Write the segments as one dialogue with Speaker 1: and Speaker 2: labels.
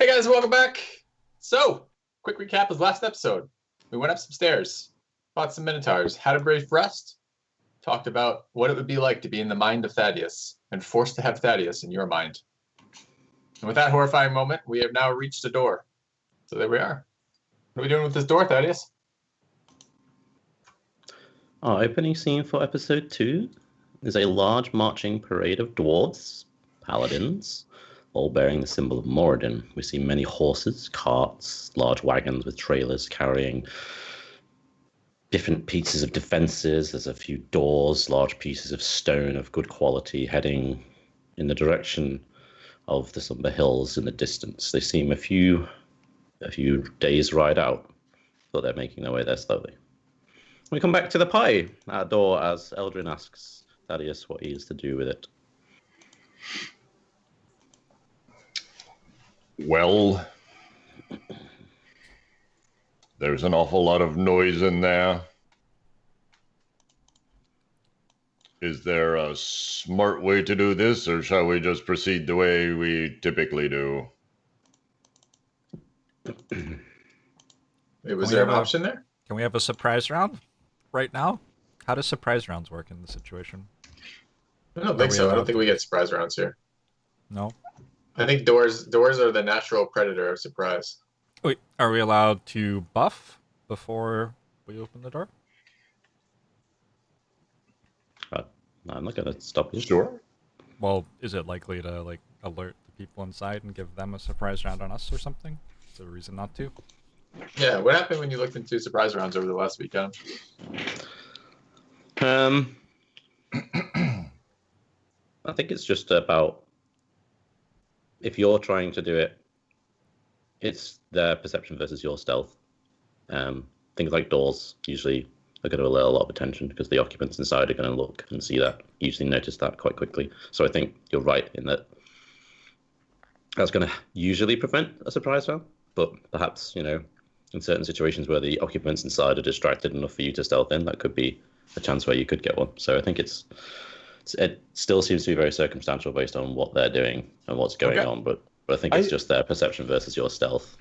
Speaker 1: Hey guys, welcome back. So, quick recap of last episode. We went up some stairs, fought some minotaurs, had a brief rest, talked about what it would be like to be in the mind of Thaddeus, and forced to have Thaddeus in your mind. And with that horrifying moment, we have now reached a door. So there we are. What are we doing with this door, Thaddeus?
Speaker 2: Our opening scene for episode 2 is a large marching parade of dwarves, paladins, all bearing the symbol of Moradin. We see many horses, carts, large wagons with trailers carrying different pieces of defenses. There's a few doors, large pieces of stone of good quality heading in the direction of the Somber Hills in the distance. They seem a few days' ride out, but they're making their way there slowly. We come back to the pie at our door as Eldrin asks Thaddeus what he is to do with it.
Speaker 3: Well, there's an awful lot of noise in there. Is there a smart way to do this, or shall we just proceed the way we typically do?
Speaker 1: Was there an option there?
Speaker 4: Can we have a surprise round right now? How does surprise rounds work in this situation?
Speaker 1: I don't think so. I don't think we get surprise rounds here.
Speaker 4: No?
Speaker 1: I think doors are the natural predator of surprise.
Speaker 4: Wait, are we allowed to buff before we open the door?
Speaker 2: I'm not going to stop you.
Speaker 3: Sure.
Speaker 4: Well, is it likely to alert the people inside and give them a surprise round on us or something? Is there a reason not to?
Speaker 1: Yeah, what happened when you looked into surprise rounds over the last weekend?
Speaker 2: I think it's just about if you're trying to do it, it's their perception versus your stealth. Things like doors usually are going to alert a lot of attention because the occupants inside are going to look and see that, usually notice that quite quickly. So I think you're right in that that's going to usually prevent a surprise round, but perhaps, in certain situations where the occupants inside are distracted enough for you to stealth in, that could be a chance where you could get one. So I think it still seems to be very circumstantial based on what they're doing and what's going on, but I think it's just their perception versus your stealth.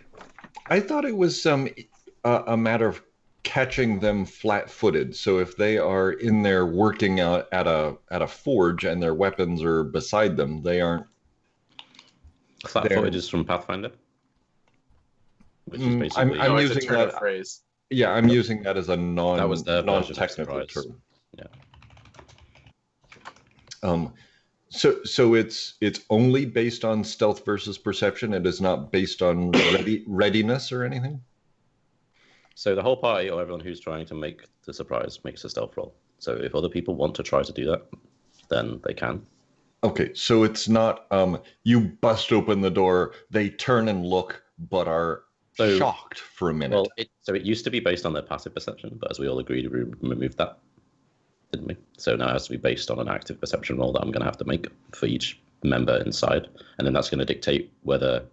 Speaker 3: I thought it was a matter of catching them flat-footed. So if they are in there working out at a forge and their weapons are beside them, they aren't.
Speaker 2: Flat-footed is from Pathfinder, which is basically.
Speaker 3: I'm using that
Speaker 1: phrase.
Speaker 3: Yeah, I'm using that as a
Speaker 2: that was their
Speaker 3: non-technical term.
Speaker 2: Yeah.
Speaker 3: So it's only based on stealth versus perception. It is not based on readiness or anything.
Speaker 2: So the whole party, or everyone who's trying to make the surprise, makes a stealth roll. So if other people want to try to do that, then they can.
Speaker 3: Okay, so it's not you bust open the door, they turn and look, but are shocked for a minute.
Speaker 2: Well, it used to be based on their passive perception, but as we all agreed, we removed that, didn't we? So now it has to be based on an active perception roll that I'm going to have to make for each member inside, and then that's going to dictate whether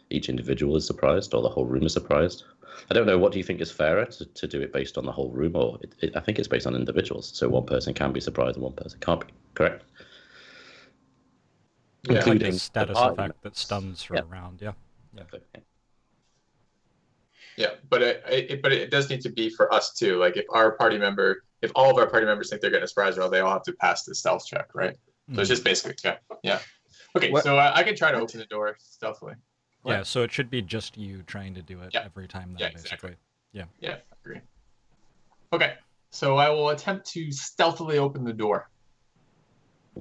Speaker 2: each individual is surprised or the whole room is surprised. I don't know, what do you think is fairer, to do it based on the whole room, or I think it's based on individuals, so one person can be surprised and one person can't be, correct?
Speaker 4: Yeah,
Speaker 2: including
Speaker 4: like a status effect that stuns for a round, yeah.
Speaker 1: Yeah, but it does need to be for us too. Like if all of our party members think they're getting a surprise roll, they all have to pass the stealth check, right? So it's just basically yeah. Okay, so I can try to open the door stealthily. What?
Speaker 4: Yeah, so it should be just you trying to do it every time, then, basically.
Speaker 1: Exactly. Yeah, I agree. Okay, so I will attempt to stealthily open the door.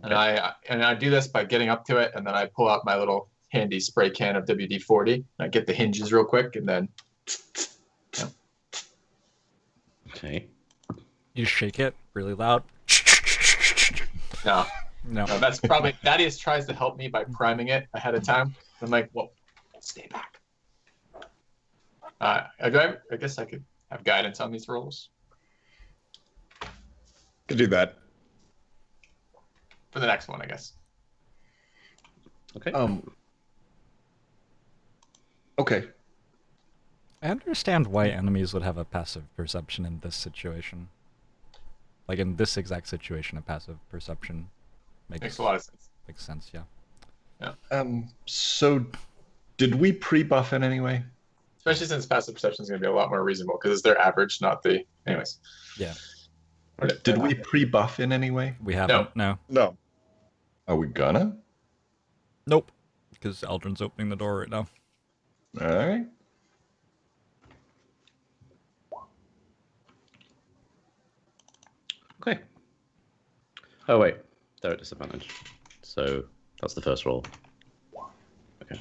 Speaker 1: Okay. And I do this by getting up to it, and then I pull out my little handy spray can of WD-40. And I get the hinges real quick, and then.
Speaker 2: Okay.
Speaker 4: You shake it really loud.
Speaker 1: No,
Speaker 4: No.
Speaker 1: that's probably Thaddeus tries to help me by priming it ahead of time. I'm like, whoa, stay back. I guess I could have guidance on these rolls.
Speaker 5: Could do that.
Speaker 1: For the next one, I guess.
Speaker 2: Okay.
Speaker 3: Okay.
Speaker 4: I understand why enemies would have a passive perception in this situation. Like in this exact situation, a passive perception
Speaker 1: makes a lot of sense.
Speaker 4: Makes sense, yeah.
Speaker 3: So Did we pre-buff in any way?
Speaker 1: Especially since passive perception is going to be a lot more reasonable because it's their average, not the. Anyways.
Speaker 4: Yeah.
Speaker 3: Did we pre-buff in any way?
Speaker 4: We haven't. No.
Speaker 5: No.
Speaker 3: Are we gonna?
Speaker 4: Nope. Because Eldrin's opening the door right now.
Speaker 3: All right.
Speaker 2: Okay. Oh wait, they're at disadvantage. So that's the first roll. Okay.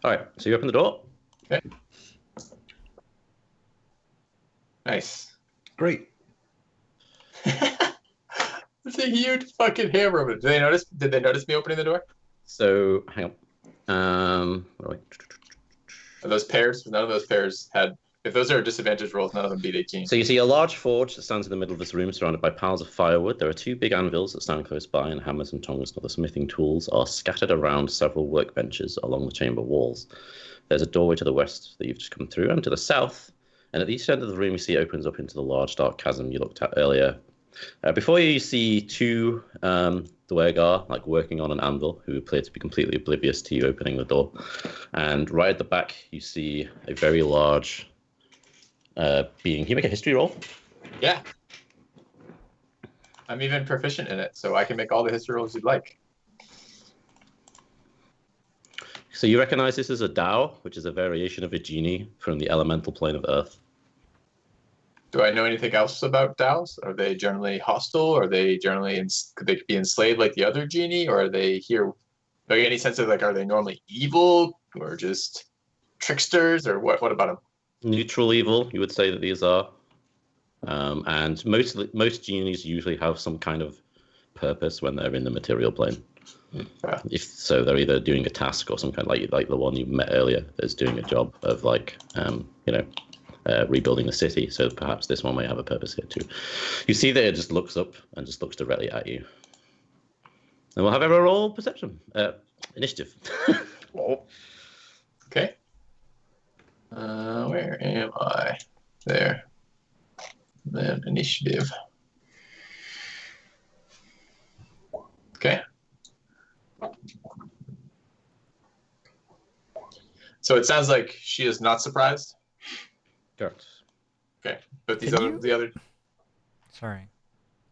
Speaker 2: All right. So you open the door.
Speaker 1: Okay. Nice.
Speaker 3: Great.
Speaker 1: It's a huge fucking hammer over it. Did they notice me opening the door?
Speaker 2: So hang on. Wait.
Speaker 1: Are those pairs? None of those pairs had. If those are disadvantage rolls, none of them beat 18.
Speaker 2: So you see a large forge that stands in the middle of this room, surrounded by piles of firewood. There are two big anvils that stand close by, and hammers and tongs and other smithing tools are scattered around several workbenches along the chamber walls. There's a doorway to the west that you've just come through, and to the south. And at the east end of the room, you see it opens up into the large dark chasm you looked at earlier. Before you see two Dwargar, like working on an anvil, who appear to be completely oblivious to you opening the door. And right at the back, you see a very large being. Can you make a history roll?
Speaker 1: Yeah. I'm even proficient in it, so I can make all the history rolls you'd like.
Speaker 2: So you recognize this as a Dao, which is a variation of a genie from the elemental plane of Earth.
Speaker 1: Do I know anything else about DAOs? Are they generally hostile? Are they generally could they be enslaved like the other genie? Or are they here? Do I get any sense of like, are they normally evil or just tricksters? Or what about them?
Speaker 2: Neutral evil, you would say that these are. And most genies usually have some kind of purpose when they're in the material plane.
Speaker 1: Yeah.
Speaker 2: If so, they're either doing a task or some kind of like the one you met earlier that's doing a job of like rebuilding the city. So perhaps this one may have a purpose here too. You see that it just looks up and just looks directly at you. And we'll have everyone roll perception, initiative.
Speaker 1: Okay. Where am I? There. Then initiative. Okay. So it sounds like she is not surprised.
Speaker 2: Correct.
Speaker 1: Okay, but
Speaker 4: the other. Sorry.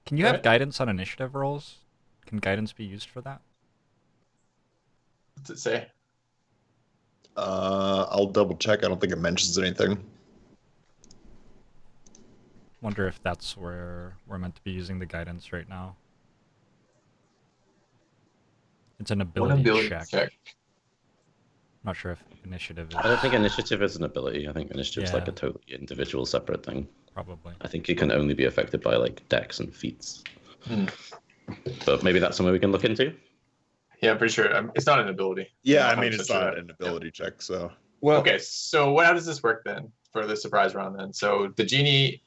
Speaker 4: Can you
Speaker 1: Go
Speaker 4: have
Speaker 1: ahead.
Speaker 4: guidance on initiative rolls? Can guidance be used for that?
Speaker 1: What's it say?
Speaker 5: I'll double check. I don't think it mentions anything.
Speaker 4: Wonder if that's where we're meant to be using the guidance right now. It's an ability check. Not sure if initiative is.
Speaker 2: I don't think initiative is an ability. I think initiative is like
Speaker 4: Yeah.
Speaker 2: a totally individual separate thing.
Speaker 4: Probably.
Speaker 2: I think it can only be affected by like dex and feats.
Speaker 1: Hmm.
Speaker 2: But maybe that's something we can look into.
Speaker 1: Yeah, I'm pretty sure. It's not an ability.
Speaker 5: Yeah,
Speaker 1: I'm
Speaker 5: I mean,
Speaker 1: 100%
Speaker 5: it's
Speaker 1: sure
Speaker 5: not
Speaker 1: that-
Speaker 5: an ability check, so.
Speaker 3: Well,
Speaker 1: Okay, so how does this work then for the surprise round then? So the genie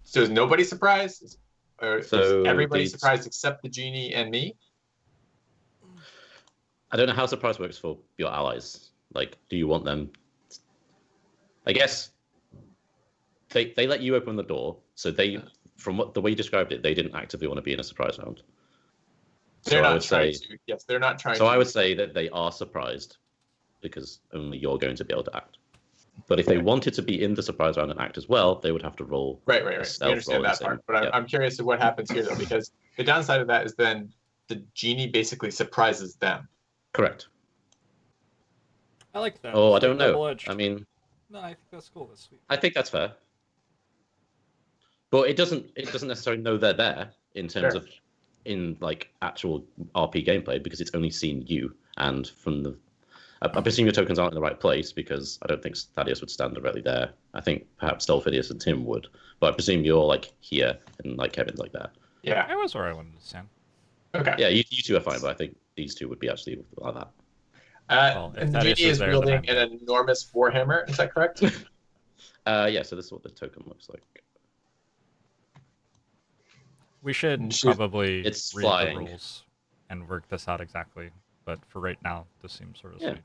Speaker 1: so is nobody surprised? Or
Speaker 2: So
Speaker 1: is everybody
Speaker 2: the-
Speaker 1: surprised except the genie and me?
Speaker 2: I don't know how surprise works for your allies. Like, do you want them? I guess they let you open the door, so they, from what the way you described it, they didn't actively want to be in a surprise round.
Speaker 1: They're
Speaker 2: So I
Speaker 1: not
Speaker 2: would
Speaker 1: trying
Speaker 2: say,
Speaker 1: to. Yes, they're not trying
Speaker 2: so
Speaker 1: to.
Speaker 2: I would say that they are surprised because only you're going to be able to act. But if they wanted to be in the surprise round and act as well, they would have to roll.
Speaker 1: Right.
Speaker 2: a
Speaker 1: We
Speaker 2: stealth
Speaker 1: understand
Speaker 2: roll
Speaker 1: that
Speaker 2: the
Speaker 1: part.
Speaker 2: same.
Speaker 1: But
Speaker 2: Yeah.
Speaker 1: I'm curious to what happens here though, because the downside of that is then the genie basically surprises them.
Speaker 2: Correct.
Speaker 4: I like that.
Speaker 2: Oh, I don't know. I mean,
Speaker 4: No, I think that's cool. That's sweet.
Speaker 2: I think that's fair. But it doesn't necessarily know they're there in terms
Speaker 1: Sure.
Speaker 2: of in like actual RP gameplay because it's only seen you and from the. I presume your tokens aren't in the right place because I don't think Thaddeus would stand directly there. I think perhaps Dolphidius and Tim would, but I presume you're like here and like Kevin's like that.
Speaker 1: Yeah.
Speaker 4: That was where I wanted to stand.
Speaker 1: Okay.
Speaker 2: Yeah, you two are fine, but I think these two would be actually like that.
Speaker 4: Well, if
Speaker 1: And the
Speaker 4: Thaddeus
Speaker 1: genie
Speaker 4: is
Speaker 1: is
Speaker 4: there, then
Speaker 1: wielding
Speaker 4: I'm
Speaker 1: an enormous warhammer. Is that correct?
Speaker 2: Yeah, so this is what the token looks like.
Speaker 4: We should
Speaker 1: And she's-
Speaker 4: probably
Speaker 2: It's
Speaker 4: read
Speaker 2: flying.
Speaker 4: the rules and work this out exactly. But for right now, this seems sort of
Speaker 2: Yeah.
Speaker 4: sweet.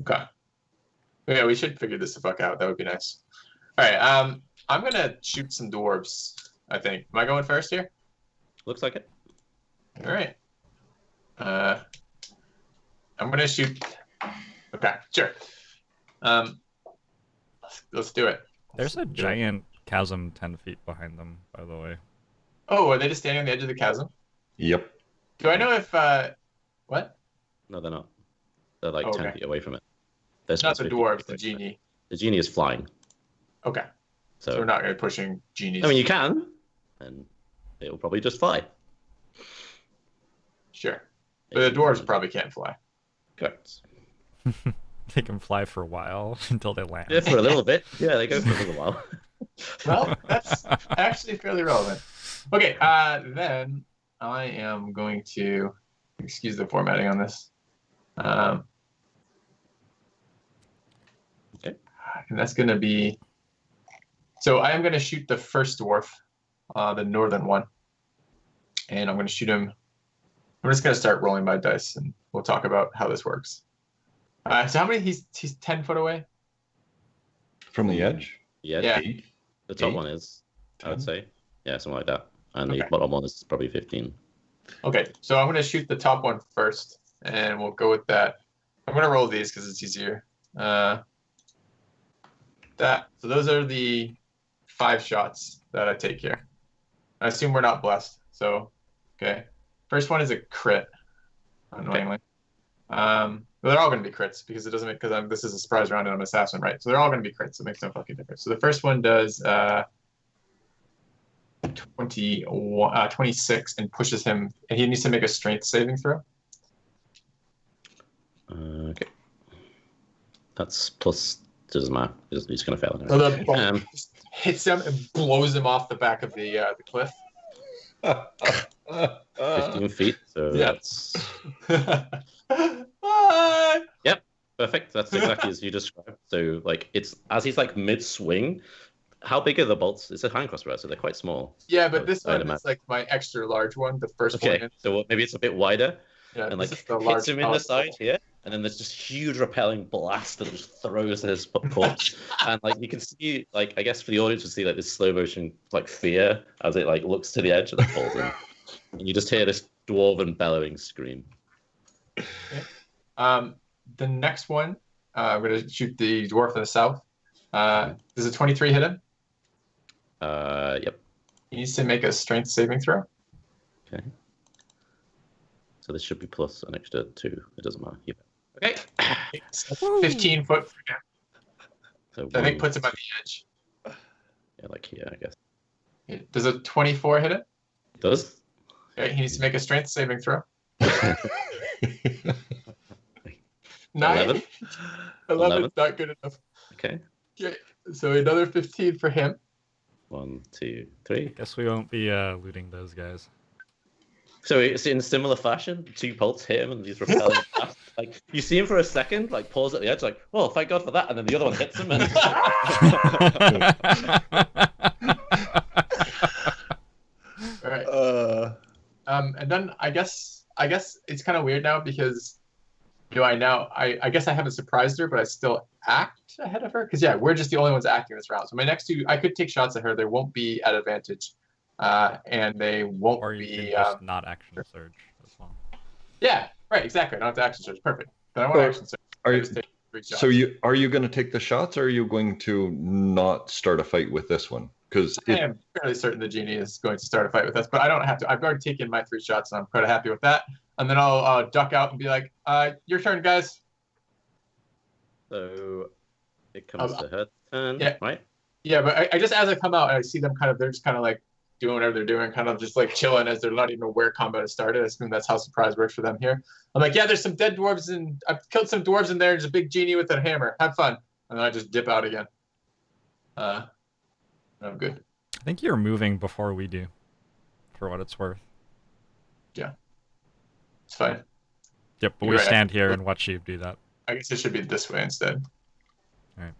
Speaker 1: Okay. Yeah, we should figure this the fuck out. That would be nice. All right. I'm gonna shoot some dwarves. I think. Am I going first here?
Speaker 2: Looks like it.
Speaker 1: All right. I'm gonna shoot. Okay, sure. Let's do it.
Speaker 4: There's a giant chasm 10 feet behind them, by the way.
Speaker 1: Oh, are they just standing on the edge of the chasm?
Speaker 3: Yep.
Speaker 1: Do I know if what?
Speaker 2: No, they're not. They're like
Speaker 1: Oh,
Speaker 2: 10
Speaker 1: okay.
Speaker 2: feet away from it. They're
Speaker 1: Not the
Speaker 2: 50
Speaker 1: dwarves,
Speaker 2: feet
Speaker 1: the
Speaker 2: away from it.
Speaker 1: genie.
Speaker 2: The genie is flying.
Speaker 1: Okay, so
Speaker 2: So,
Speaker 1: we're not gonna be pushing genies.
Speaker 2: I mean, you can, and it will probably just fly.
Speaker 1: Sure, but the dwarves probably can't fly.
Speaker 2: Correct.
Speaker 4: They can fly for a while until they land.
Speaker 2: Yeah, for a little bit. Yeah, they go for a little while.
Speaker 1: Well, that's actually fairly relevant. Okay, then I am going to excuse the formatting on this.
Speaker 2: Okay.
Speaker 1: And that's going to be. So I am going to shoot the first dwarf, the northern one, and I'm going to shoot him. I'm just going to start rolling my dice, and we'll talk about how this works. So how many? He's 10 foot away.
Speaker 3: From the edge?
Speaker 2: Yeah,
Speaker 1: Yeah.
Speaker 2: the top
Speaker 3: Eight?
Speaker 2: one is, I would
Speaker 3: 10?
Speaker 2: say. Yeah, something like that. And the
Speaker 1: Okay.
Speaker 2: bottom one is probably 15.
Speaker 1: Okay, so I'm going to shoot the top one first, and we'll go with that. I'm going to roll these because it's easier. So those are the 5 shots that I take here. I assume we're not blessed. So, okay. First one is a crit, annoyingly. They're all going to be crits because it doesn't make, because this is a surprise round and I'm assassin, right? So they're all going to be crits. It makes no fucking difference. So the first one does 26 and pushes him, and he needs to make a strength saving throw.
Speaker 2: Okay. That's plus, doesn't matter. He's going to fail
Speaker 1: So
Speaker 2: anyway.
Speaker 1: the bolt just hits him and blows him off the back of the cliff.
Speaker 2: 15 feet, so
Speaker 1: Yeah.
Speaker 2: that's
Speaker 1: Bye!
Speaker 2: perfect. That's exactly as you described. So, like, it's as he's like mid-swing. How big are the bolts? It's a hand crossbow, so they're quite small.
Speaker 1: Yeah, but this
Speaker 2: I'd
Speaker 1: one
Speaker 2: imagine.
Speaker 1: is like my extra large one, the first
Speaker 2: Okay,
Speaker 1: one.
Speaker 2: so maybe it's a bit wider,
Speaker 1: Yeah,
Speaker 2: and
Speaker 1: this
Speaker 2: like
Speaker 1: is the
Speaker 2: hits
Speaker 1: large
Speaker 2: him in the
Speaker 1: pallet.
Speaker 2: side here, and then there's just huge repelling blast that just throws his corpse. And like you can see, like I guess for the audience to see like this slow motion like fear as it like looks to the edge and then falls in, and you just hear this dwarven bellowing scream.
Speaker 1: The next one, I'm going to shoot the dwarf in the south. Does a 23 hit him?
Speaker 2: Yep.
Speaker 1: He needs to make a strength saving throw.
Speaker 2: Okay. So this should be plus an extra 2. It doesn't matter. Yep. Okay.
Speaker 1: 15 foot for him.
Speaker 2: So
Speaker 1: I think
Speaker 2: one,
Speaker 1: puts him at the edge.
Speaker 2: yeah, like here, I guess.
Speaker 1: Does a 24 hit it?
Speaker 2: It does.
Speaker 1: Okay, he needs to make a strength saving throw.
Speaker 2: 11.
Speaker 1: 11, not good enough.
Speaker 2: Okay.
Speaker 1: Okay, so another 15 for him.
Speaker 2: 1, 2, 3.
Speaker 4: Guess we won't be looting those guys.
Speaker 2: So it's in similar fashion. 2 bolts hit him, and he's repelling fast. Like you see him for a second, like pause at the edge, like, "Oh, thank God for that," and then the other one hits him. And
Speaker 1: All right. And then I guess it's kind of weird now because I guess I haven't surprised her, but I still act ahead of her because yeah, we're just the only ones acting this round. So my next 2, I could take shots at her. They won't be at advantage, and they won't
Speaker 4: Or you
Speaker 1: be.
Speaker 4: can just not action surge as well.
Speaker 1: Yeah, right, exactly. I don't have to action surge. Perfect. But I want
Speaker 3: Well,
Speaker 1: action surge.
Speaker 3: Are
Speaker 1: I
Speaker 3: you,
Speaker 1: just take 3 shots.
Speaker 3: so are you going to take the shots, or are you going to not start a fight with this one? Because
Speaker 1: I am fairly certain the genie is going to start a fight with us, but I don't have to. I've already taken my 3 shots, and I'm quite happy with that. And then I'll duck out and be like, "Your turn, guys."
Speaker 2: so it comes to her turn,
Speaker 1: yeah.
Speaker 2: right?
Speaker 1: Yeah, but I just as I come out, I see them they're just kind of like doing whatever they're doing, kind of just like chilling as they're not even aware combat has started. I assume that's how surprise works for them here. I'm like, yeah, there's some dead dwarves and I've killed some dwarves in there. There's a big genie with a hammer. Have fun. And then I just dip out again. I'm good.
Speaker 4: I think you're moving before we do, for what it's worth.
Speaker 1: It's fine.
Speaker 4: Yep, but
Speaker 1: You're
Speaker 4: we
Speaker 1: right.
Speaker 4: stand here and watch you do that.
Speaker 1: I guess it should be this way instead.
Speaker 4: Alright.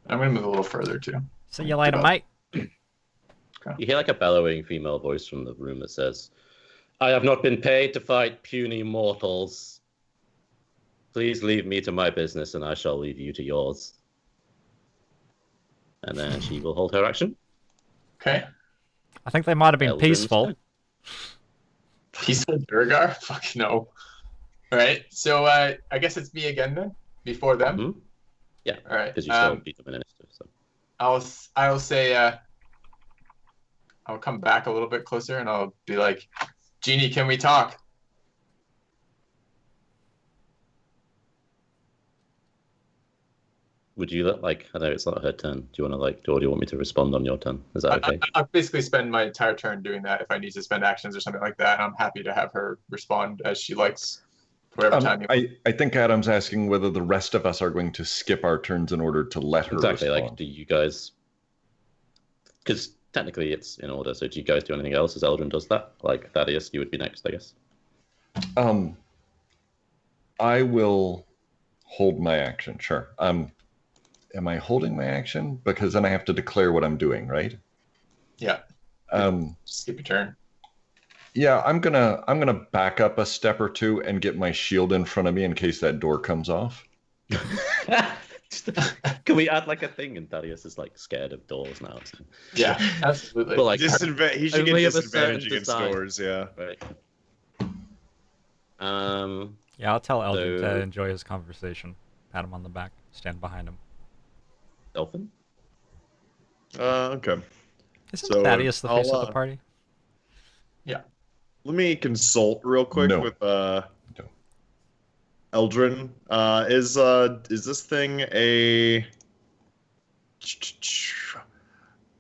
Speaker 1: I'm gonna move a little further too.
Speaker 4: See you later, mate.
Speaker 2: You hear like a bellowing female voice from the room that says, "I have not been paid to fight puny mortals. Please leave me to my business, and I shall leave you to yours." And then she will hold her action.
Speaker 1: Okay.
Speaker 4: I think they might have been
Speaker 2: Eldrin's
Speaker 4: peaceful.
Speaker 2: turn.
Speaker 1: Peaceful Durgar? Fuck no. All right. So I guess it's me again then. Before them.
Speaker 2: Mhm. Yeah.
Speaker 1: All right.
Speaker 2: Because you still beat them in initiative. So.
Speaker 1: I'll say I'll come back a little bit closer and I'll be like, Genie, can we talk?
Speaker 2: Would you like? I know it's not her turn. Do you want to or do you want me to respond on your turn? Is that okay?
Speaker 1: I'll basically spend my entire turn doing that if I need to spend actions or something like that. I'm happy to have her respond as she likes. Whatever time
Speaker 3: I think Adam's asking whether the rest of us are going to skip our turns in order to let her
Speaker 2: Exactly.
Speaker 3: respond.
Speaker 2: Like, do you guys? Because technically it's in order. So do you guys do anything else as Eldrin does that? Like Thaddeus, you would be next, I guess.
Speaker 3: I will hold my action. Sure. Am I holding my action? Because then I have to declare what I'm doing, right?
Speaker 1: Yeah. Skip your turn.
Speaker 3: Yeah, I'm gonna back up a step or two and get my shield in front of me in case that door comes off.
Speaker 2: Can we add like a thing? And Thaddeus is like scared of doors now. So.
Speaker 1: Yeah, absolutely.
Speaker 2: But like,
Speaker 5: He should get
Speaker 2: only of a
Speaker 5: disadvantage
Speaker 2: certain
Speaker 5: against
Speaker 2: design.
Speaker 5: doors, yeah.
Speaker 2: Right.
Speaker 4: Yeah, I'll tell Eldrin
Speaker 2: So-
Speaker 4: to enjoy his conversation. Pat him on the back. Stand behind him.
Speaker 2: Dolphin.
Speaker 5: Okay.
Speaker 4: Isn't
Speaker 5: So,
Speaker 4: Thaddeus the face of
Speaker 5: I'll,
Speaker 4: the party?
Speaker 1: Yeah.
Speaker 5: Let me consult real quick
Speaker 3: No.
Speaker 5: with Eldrin. Is this thing a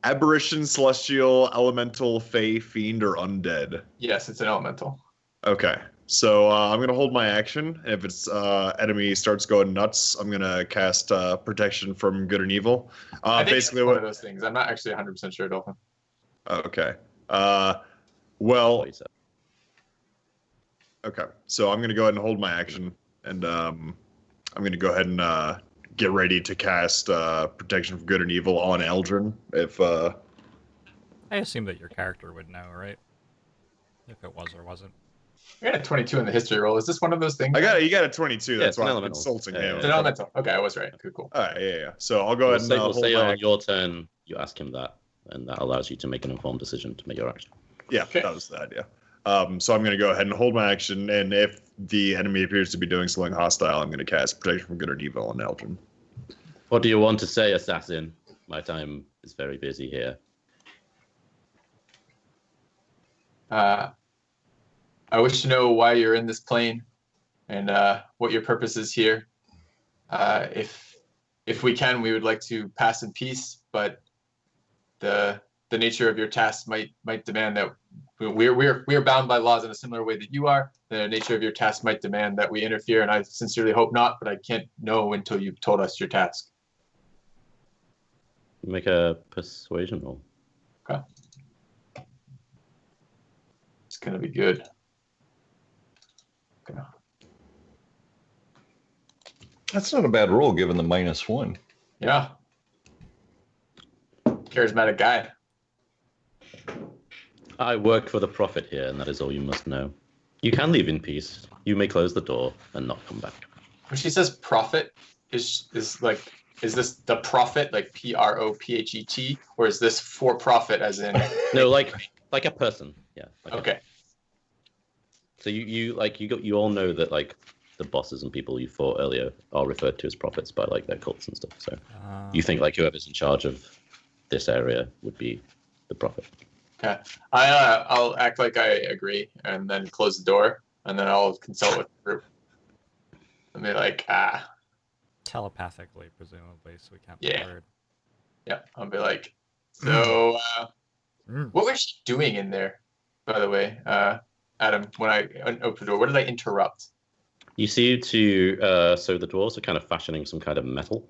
Speaker 5: aberration, celestial, elemental, fey, fiend, or undead?
Speaker 1: Yes, it's an elemental.
Speaker 5: Okay. So I'm gonna hold my action. If its enemy starts going nuts, I'm gonna cast protection from good and evil.
Speaker 1: I think
Speaker 5: Basically,
Speaker 1: it's one
Speaker 5: what?
Speaker 1: of those things. I'm not actually 100% sure, Dolphin.
Speaker 5: Okay. Well,
Speaker 2: What he said.
Speaker 5: okay. So I'm gonna go ahead and hold my action, and I'm gonna go ahead and get ready to cast protection from good and evil on Eldrin. If
Speaker 4: I assume that your character would know, right? If it was or wasn't.
Speaker 1: I got a 22 in the history roll. Is this one of those things?
Speaker 5: you got a 22.
Speaker 2: Yeah,
Speaker 5: That's
Speaker 2: it's an
Speaker 5: why I'm
Speaker 2: elemental.
Speaker 5: consulting
Speaker 2: Yeah,
Speaker 5: him.
Speaker 1: It's an elemental. Okay, I was right. Cool.
Speaker 5: All right, yeah. So I'll go ahead and
Speaker 2: We'll
Speaker 5: hold
Speaker 2: say
Speaker 5: my
Speaker 2: on
Speaker 5: action.
Speaker 2: your turn, you ask him that, and that allows you to make an informed decision to make your action.
Speaker 5: Yeah,
Speaker 1: Okay.
Speaker 5: that was the idea. So I'm going to go ahead and hold my action, and if the enemy appears to be doing something hostile, I'm going to cast protection from good or evil on Eldrin.
Speaker 2: What do you want to say, assassin? My time is very busy here.
Speaker 1: I wish to know why you're in this plane and what your purpose is here. If we can, we would like to pass in peace, but the nature of your task might demand that we're bound by laws in a similar way that you are. The nature of your task might demand that we interfere, and I sincerely hope not, but I can't know until you've told us your task.
Speaker 2: Make a persuasion roll.
Speaker 1: Okay. It's gonna be good. Okay.
Speaker 3: That's not a bad roll given the -1.
Speaker 1: Yeah. Charismatic guy.
Speaker 2: I work for the Prophet here, and that is all you must know. You can leave in peace. You may close the door and not come back.
Speaker 1: When she says prophet, is this the prophet, like PROPHET, or is this for profit as in
Speaker 2: No, like a person. Yeah.
Speaker 1: okay.
Speaker 2: So you all know that like the bosses and people you fought earlier are referred to as prophets by like their cults and stuff. So you think like whoever's in charge of this area would be the prophet.
Speaker 1: Okay. I'll act like I agree and then close the door and then I'll consult with the group. And be like,
Speaker 4: Telepathically, presumably, so we can't
Speaker 1: Yeah.
Speaker 4: be heard.
Speaker 1: yeah. I'll be like, so
Speaker 4: Mm.
Speaker 1: what was she doing in there, by the way? Adam, when I opened the door, what did I interrupt?
Speaker 2: You see so the dwarves are kind of fashioning some kind of metal,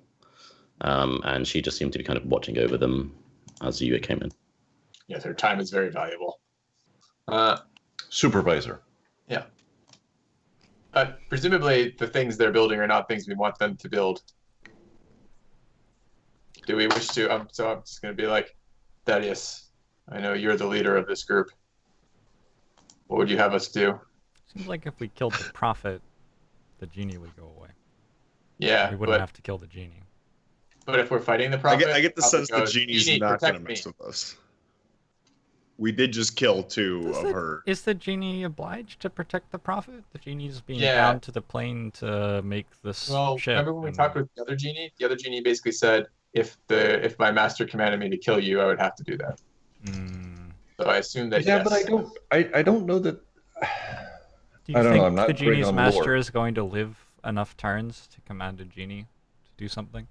Speaker 2: and she just seemed to be kind of watching over them as you came in.
Speaker 1: Yes, her time is very valuable.
Speaker 3: Supervisor.
Speaker 1: Yeah. Presumably the things they're building are not things we want them to build. Do we wish to? So I'm just going to be like, Thaddeus, I know you're the leader of this group. What would you have us do?
Speaker 4: Seems like if we killed the prophet, the genie would go away.
Speaker 1: Yeah,
Speaker 4: We wouldn't
Speaker 1: but,
Speaker 4: have to kill the genie.
Speaker 1: but if we're fighting the prophet,
Speaker 5: I get the
Speaker 1: prophet
Speaker 5: sense the
Speaker 1: goes,
Speaker 5: genie's
Speaker 1: "Genie,
Speaker 5: not going to
Speaker 1: protect
Speaker 5: mess
Speaker 1: me."
Speaker 5: with us. we did just kill two of her.
Speaker 4: Is the genie obliged to protect the prophet? The genie's being
Speaker 1: Yeah.
Speaker 4: bound to the plane to make this
Speaker 1: Well,
Speaker 4: ship.
Speaker 1: remember when we
Speaker 4: and-
Speaker 1: talked with the other genie? The other genie basically said, if my master commanded me to kill you, I would have to do that.
Speaker 4: Hmm.
Speaker 1: So I assume that
Speaker 3: Yeah,
Speaker 1: yes.
Speaker 3: but I don't know that.
Speaker 4: Do you
Speaker 3: I don't know,
Speaker 4: think
Speaker 3: I'm not
Speaker 4: the
Speaker 3: great
Speaker 4: genie's
Speaker 3: on
Speaker 4: master
Speaker 3: lore.
Speaker 4: is going to live enough turns to command a genie to do something?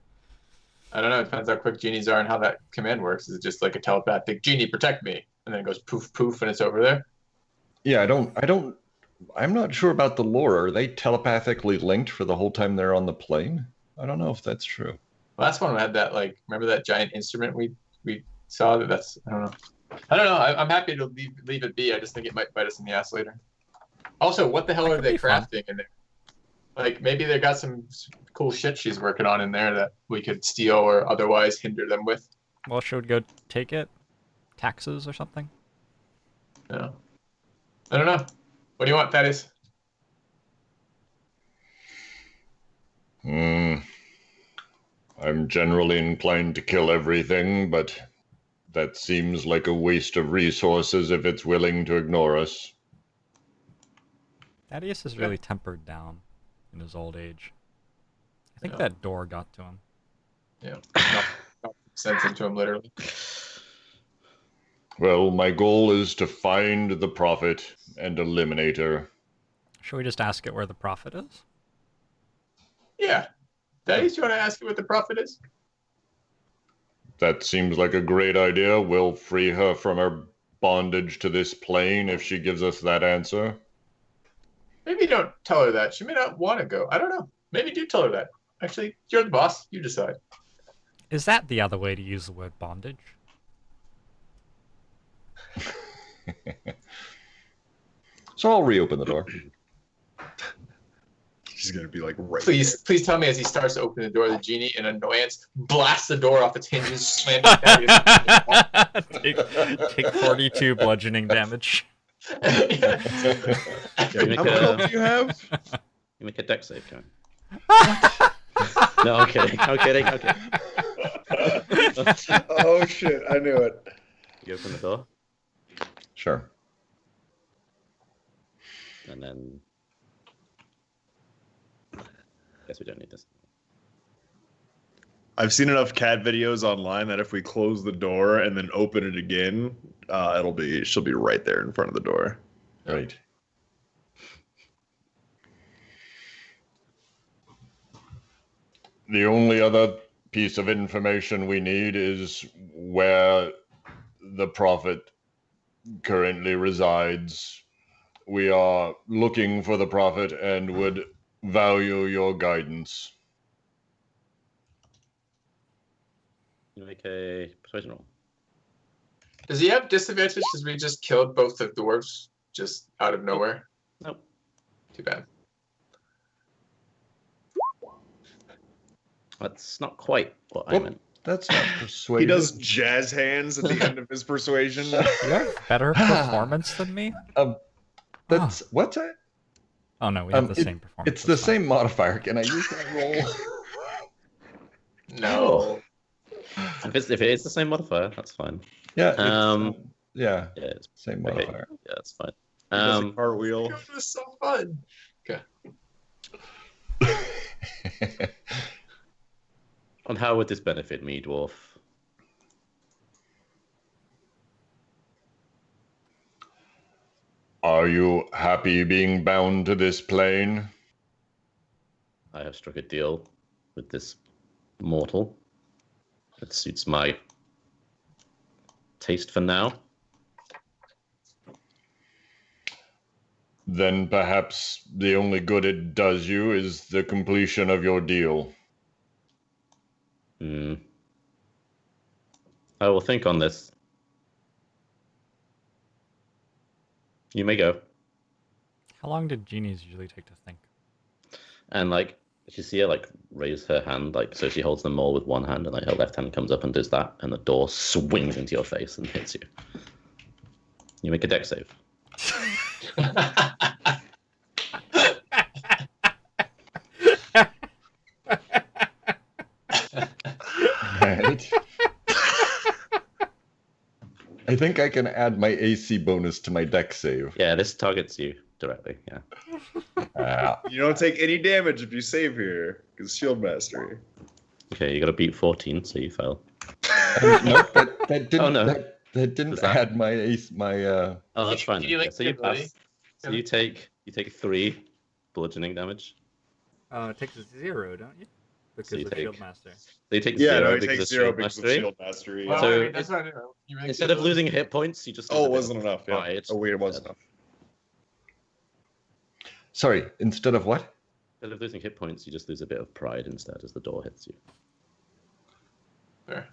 Speaker 1: I don't know. It depends how quick genies are and how that command works. Is it just like a telepathic genie, protect me, and then it goes poof poof and it's over there?
Speaker 3: Yeah, I'm not sure about the lore. Are they telepathically linked for the whole time they're on the plane? I don't know if that's true.
Speaker 1: Last one had that, like, remember that giant instrument we saw? That's I don't know. I'm happy to leave it be. I just think it might bite us in the ass later. Also, what the hell
Speaker 4: That
Speaker 1: are
Speaker 4: could
Speaker 1: they
Speaker 4: be fun.
Speaker 1: crafting in there? Like, maybe they got some cool shit she's working on in there that we could steal or otherwise hinder them with.
Speaker 4: Well, should we go take it? Taxes or something?
Speaker 1: No. I don't know. What do you want, Thaddeus?
Speaker 3: I'm generally inclined to kill everything, but that seems like a waste of resources if it's willing to ignore us.
Speaker 4: Thaddeus is really tempered down in his old age. I think
Speaker 1: Yeah.
Speaker 4: that door got to him.
Speaker 1: Yeah. Not sense into him, literally.
Speaker 3: Well, my goal is to find the prophet and eliminate her.
Speaker 4: Should we just ask it where the prophet is?
Speaker 1: Yeah. Thaddeus, you want to ask you what the prophet is?
Speaker 3: That seems like a great idea. We'll free her from her bondage to this plane if she gives us that answer.
Speaker 1: Maybe don't tell her that. She may not want to go. I don't know. Maybe do tell her that. Actually, you're the boss. You decide.
Speaker 4: Is that the other way to use the word bondage?
Speaker 3: So I'll reopen the door.
Speaker 5: She's gonna be like right.
Speaker 1: Please tell me as he starts to open the door, the genie, in annoyance, blasts the door off its hinges, slamming Thaddeus.
Speaker 4: Take 42 bludgeoning damage.
Speaker 2: Yeah, you make
Speaker 5: How much health do you have?
Speaker 2: You make a deck save, Karen. No, I'm kidding. I'm kidding. Okay.
Speaker 5: Oh shit! I knew it.
Speaker 2: You open the door,
Speaker 3: Sure.
Speaker 2: and then. Guess we don't need this.
Speaker 5: I've seen enough cat videos online that if we close the door and then open it again, she'll be right there in front of the door.
Speaker 3: Right. The only other piece of information we need is where the prophet currently resides. We are looking for the prophet and would value your guidance.
Speaker 2: You make a persuasion roll.
Speaker 1: Does he have disadvantage because we just killed both the dwarves just out of nowhere?
Speaker 2: Nope.
Speaker 1: Too bad.
Speaker 2: That's not quite what I
Speaker 3: Oh,
Speaker 2: meant.
Speaker 3: that's not
Speaker 5: He
Speaker 3: persuasion.
Speaker 5: does jazz hands at the end of his persuasion.
Speaker 4: You have better performance than me?
Speaker 3: That's what's that?
Speaker 4: Oh no, we have the same performance.
Speaker 3: It's the
Speaker 4: that's fine.
Speaker 3: same modifier. Can I use that roll?
Speaker 1: No.
Speaker 2: If it is the same modifier, that's fine.
Speaker 3: Yeah. It's,
Speaker 2: Yeah,
Speaker 3: yeah.
Speaker 2: it's
Speaker 3: Same
Speaker 2: okay.
Speaker 3: modifier.
Speaker 2: Yeah, that's fine.
Speaker 5: He does a cartwheel.
Speaker 1: It was so fun.
Speaker 2: And how would this benefit me, Dwarf?
Speaker 3: Are you happy being bound to this plane?
Speaker 2: I have struck a deal with this mortal that suits my taste for now.
Speaker 3: Then perhaps the only good it does you is the completion of your deal.
Speaker 2: I will think on this. You may go.
Speaker 4: How long did genies usually take to think?
Speaker 2: And like, you see her like raise her hand, like so she holds them all with one hand, and like her left hand comes up and does that, and the door swings into your face and hits you. You make a deck save.
Speaker 3: Right. I think I can add my AC bonus to my deck save.
Speaker 2: Yeah, this targets you directly. Yeah.
Speaker 5: You don't take any damage if you save here, because shield mastery.
Speaker 2: Okay, you got to beat 14, so you fail.
Speaker 3: Nope, that didn't.
Speaker 2: Oh, no.
Speaker 3: That didn't
Speaker 2: Was that-
Speaker 3: add my ace. My
Speaker 2: Oh, that's fine.
Speaker 1: Can you,
Speaker 2: Then.
Speaker 1: like,
Speaker 2: So you
Speaker 1: get ready?
Speaker 2: pass. So you take 3 bludgeoning damage.
Speaker 6: It takes 0, don't you? Because
Speaker 2: So you
Speaker 6: of
Speaker 2: take-
Speaker 6: Shield Master.
Speaker 2: So you take
Speaker 5: Yeah,
Speaker 2: 0
Speaker 5: no, he
Speaker 2: because
Speaker 5: takes
Speaker 2: of
Speaker 5: 0
Speaker 2: shield
Speaker 5: because of
Speaker 2: mastery.
Speaker 5: shield mastery.
Speaker 1: Well,
Speaker 5: Yeah.
Speaker 2: So
Speaker 1: I mean, that's what I know. You make
Speaker 2: Instead
Speaker 1: it
Speaker 2: of losing hit points, you just lose
Speaker 5: Oh,
Speaker 2: a
Speaker 5: it
Speaker 2: bit
Speaker 5: wasn't
Speaker 2: of
Speaker 5: enough. Yeah.
Speaker 2: pride.
Speaker 5: Oh, wait, it wasn't enough.
Speaker 3: sorry. Instead of what?
Speaker 2: Instead of losing hit points, you just lose a bit of pride instead as the door hits you.
Speaker 1: Fair.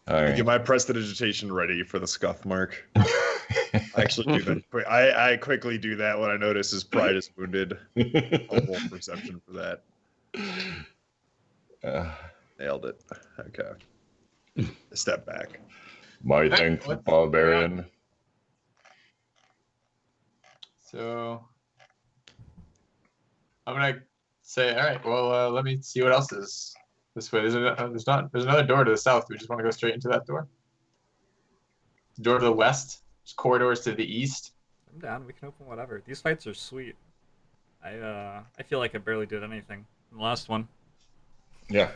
Speaker 3: All right.
Speaker 5: Get my prestidigitation ready for the scuff mark. I actually do that. I quickly do that when I notice his pride is wounded. I'll roll perception for that. Nailed it. Okay. Step back.
Speaker 3: My
Speaker 1: thanks,
Speaker 3: thanks, barbarian.
Speaker 1: So I'm gonna say, all right. Well, let me see what else is this way. There's another door to the south. We just want to go straight into that door. Door to the west. There's corridors to the east.
Speaker 6: I'm down. We can open whatever. These fights are sweet. I feel like I barely did anything in the last one.
Speaker 3: Yeah.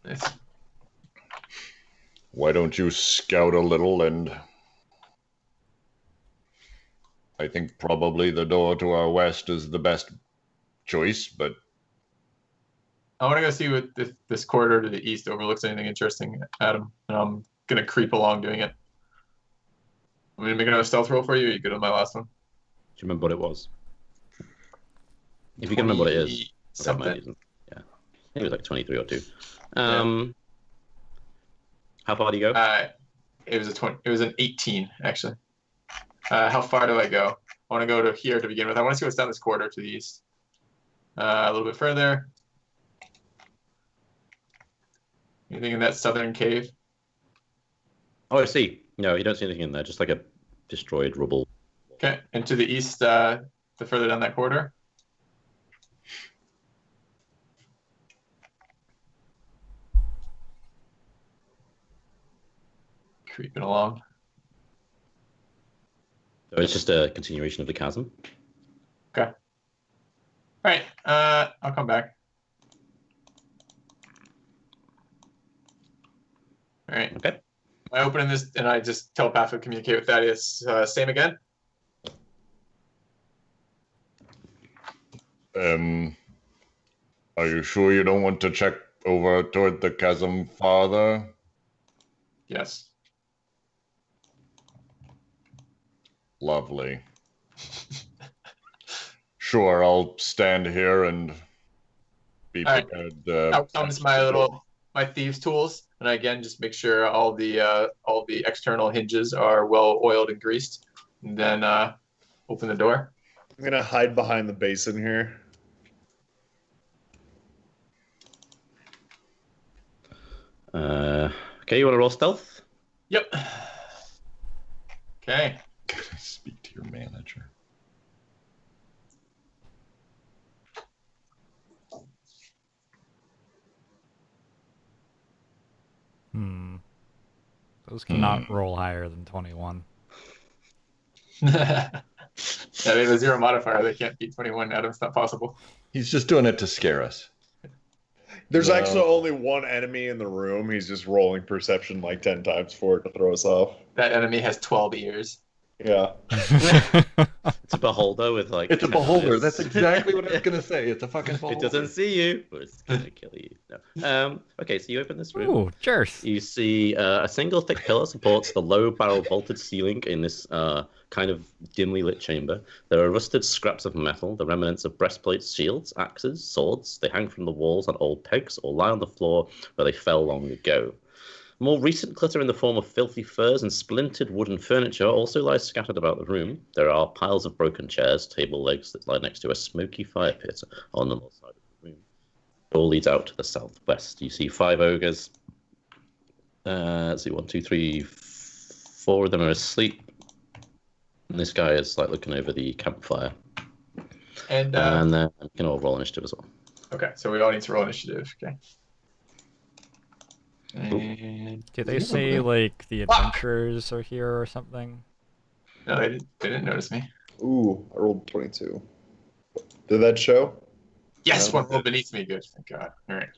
Speaker 1: Nice.
Speaker 3: Why don't you scout a little and I think probably the door to our west is the best choice, but
Speaker 1: I want to go see what this corridor to the east overlooks anything interesting, Adam. And I'm gonna creep along doing it. I'm gonna make another stealth roll for you. Are you good on my last one?
Speaker 2: Do you remember what it was? If you can remember what it is.
Speaker 1: 20
Speaker 2: Okay, mine
Speaker 1: Something.
Speaker 2: isn't. Yeah. I think it was like 23 or 2. How far do you go?
Speaker 1: It was a 20. It was an 18 actually. How far do I go? I want to go to here to begin with. I want to see what's down this corridor to the east. A little bit further. Anything in that southern cave?
Speaker 2: Oh, I see. No, you don't see anything in there. Just like a destroyed rubble.
Speaker 1: Okay, and to the east, the further down that corridor. Creeping along.
Speaker 2: So it's just a continuation of the chasm.
Speaker 1: Okay. All right. I'll come back. All right.
Speaker 2: Okay.
Speaker 1: I open this and I just telepathically communicate with Thaddeus. Same again.
Speaker 3: are you sure you don't want to check over toward the chasm farther?
Speaker 1: Yes.
Speaker 3: Lovely. Sure, I'll stand here and be
Speaker 1: All right.
Speaker 3: prepared.
Speaker 1: Out comes my thieves' tools, and I again just make sure all the external hinges are well oiled and greased, and then open the door.
Speaker 5: I'm gonna hide behind the basin here.
Speaker 2: Okay, you want to roll stealth?
Speaker 1: Yep. Okay.
Speaker 3: Speak to your manager.
Speaker 4: Those cannot roll higher than 21.
Speaker 1: Yeah, they have a 0 modifier. They can't beat 21. Adam, it's not possible.
Speaker 3: He's just doing it to scare us.
Speaker 5: There's
Speaker 3: No.
Speaker 5: actually only one enemy in the room. He's just rolling perception like 10 times for it to throw us off.
Speaker 1: That enemy has 12 ears.
Speaker 5: Yeah.
Speaker 2: It's a beholder with like.
Speaker 3: It's a
Speaker 2: 10
Speaker 3: beholder.
Speaker 2: eyes.
Speaker 3: That's exactly what I was gonna say. It's a fucking beholder.
Speaker 2: It doesn't see you, but it's gonna kill you. No. Okay, so you open this room.
Speaker 4: Ooh, Jerth.
Speaker 2: You see a single thick pillar supports the low barrel vaulted ceiling in this kind of dimly lit chamber. There are rusted scraps of metal, the remnants of breastplates, shields, axes, swords. They hang from the walls on old pegs or lie on the floor where they fell long ago. More recent clutter in the form of filthy furs and splintered wooden furniture also lies scattered about the room. There are piles of broken chairs, table legs that lie next to a smoky fire pit on the north side of the room. It all leads out to the southwest. You see 5 ogres. Let's see, 1, 2, 3, 4 of them are asleep. And this guy is like looking over the campfire.
Speaker 1: And
Speaker 2: you can all roll initiative as well.
Speaker 1: okay, so we all need to roll initiative. Okay. And
Speaker 4: Did they say like the adventurers are here or something?
Speaker 1: no, they didn't notice me.
Speaker 5: Ooh, I rolled 22. Did that show?
Speaker 1: Yes,
Speaker 5: No.
Speaker 1: one roll beneath me. Good, thank God. All right.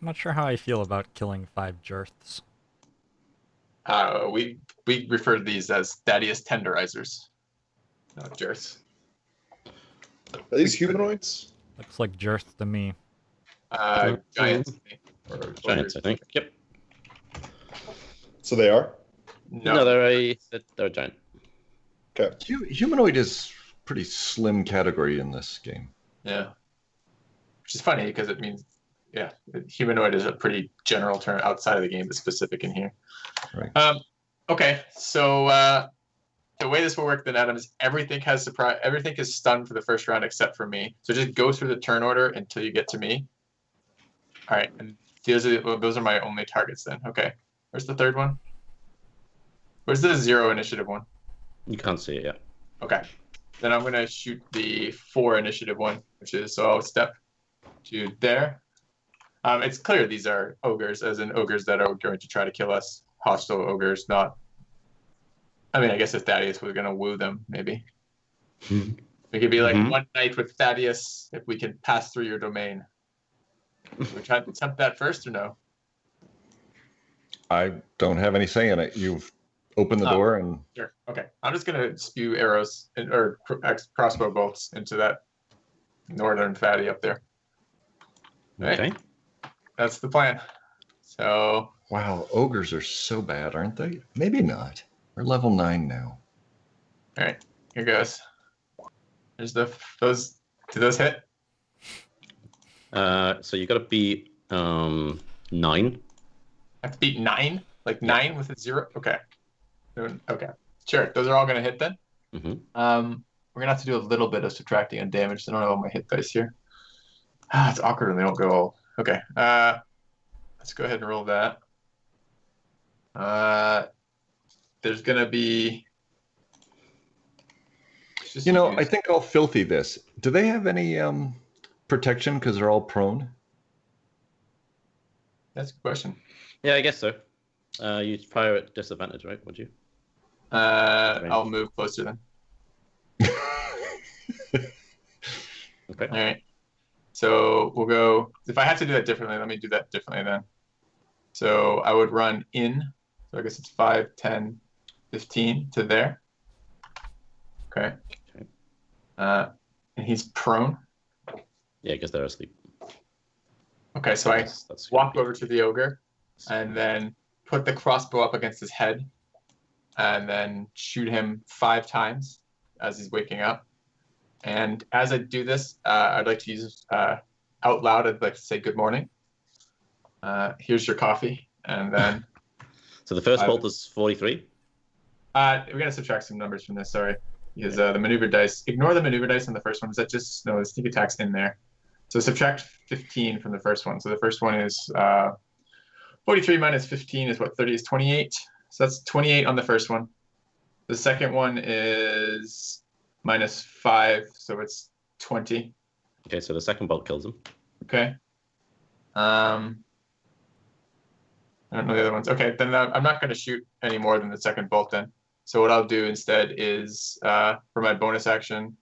Speaker 4: I'm not sure how I feel about killing 5 Jirths.
Speaker 1: We refer to these as Thaddeus tenderizers. No, Jers.
Speaker 5: Are these humanoids?
Speaker 4: Looks like Jirth to me.
Speaker 1: Giants. Or
Speaker 2: Giants, I think. Yep.
Speaker 5: So they are?
Speaker 2: No, they're a giant.
Speaker 5: Okay.
Speaker 3: Humanoid is pretty slim category in this game.
Speaker 1: Yeah. Which is funny because it means, yeah, humanoid is a pretty general term outside of the game, but specific in here.
Speaker 3: Right.
Speaker 1: Okay, so the way this will work then, Adam, is everything is stunned for the first round except for me. So just go through the turn order until you get to me. All right, and those are my only targets then. Okay, where's the third one? Where's the 0 initiative one?
Speaker 2: You can't see it yet.
Speaker 1: Okay, then I'm gonna shoot the 4 initiative one, which is, so I'll step to there. It's clear these are ogres, as in ogres that are going to try to kill us. Hostile ogres, not. I mean, I guess if Thaddeus was gonna woo them, maybe. We could be like one night with Thaddeus if we can pass through your domain. We try to attempt that first or no?
Speaker 3: I don't have any say in it. You've opened the door and
Speaker 1: Sure. Okay. I'm just gonna spew arrows or crossbow bolts into that northern fatty up there. Right.
Speaker 2: Okay.
Speaker 1: That's the plan. So
Speaker 3: wow, ogres are so bad, aren't they? Maybe not. We're level 9 now.
Speaker 1: all right, here goes. There's those. Do those hit?
Speaker 2: So you got to beat 9.
Speaker 1: I have to beat 9, like 9 with a 0. Okay. Okay. Sure. Those are all gonna hit then.
Speaker 2: Mm-hmm.
Speaker 1: We're gonna have to do a little bit of subtracting on damage. So I don't have all my hit dice here. It's awkward when they don't go all. Okay. Let's go ahead and roll that. There's gonna be.
Speaker 3: You know, I think I'll filthy this. Do they have any protection because they're all prone?
Speaker 1: That's a good question.
Speaker 2: Yeah, I guess so. You'd probably at disadvantage, right? Would you?
Speaker 1: I'll move closer then.
Speaker 2: Okay.
Speaker 1: All right. So we'll go. If I have to do that differently, let me do that differently then. So I would run in. So I guess it's 5, 10, 15 to there. Okay. And he's prone.
Speaker 2: Yeah, I guess they're asleep.
Speaker 1: Okay, so I
Speaker 2: That's
Speaker 1: walk over to the ogre and then put the crossbow up against his head and then shoot him 5 times as he's waking up. And as I do this, I'd like to use out loud, I'd like to say good morning. Here's your coffee. And then
Speaker 2: So the first bolt is 43.
Speaker 1: we're gonna subtract some numbers from this, sorry. Because the maneuver dice, ignore the maneuver dice on the first one. Is that just, no, the sneak attack's in there. So subtract 15 from the first one. So the first one is 43 minus 15 is what, 30 is 28. So that's 28 on the first one. The second one is minus 5, so it's 20.
Speaker 2: Okay, so the second bolt kills him.
Speaker 1: Okay. I don't know the other ones. Okay, then I'm not going to shoot any more than the second bolt then. So what I'll do instead is for my bonus action,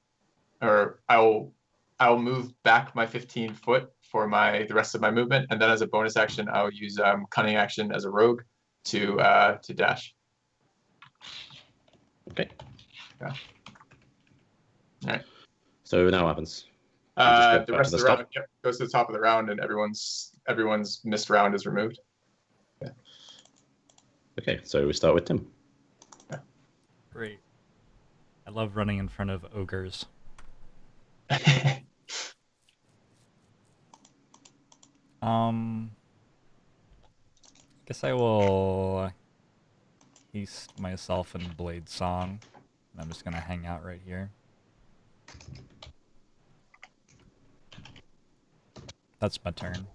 Speaker 1: or I'll move back my 15 foot for the rest of my movement, and then as a bonus action, I'll use cunning action as a rogue to dash.
Speaker 2: Okay.
Speaker 1: Yeah. All right.
Speaker 2: So now what happens?
Speaker 1: The rest of the round goes to the top of the round, and everyone's missed round is removed. Yeah.
Speaker 2: Okay, so we start with Tim.
Speaker 4: Great. I love running in front of ogres. Guess I will haste myself in Blade Song. And I'm just gonna hang out right here. That's my turn.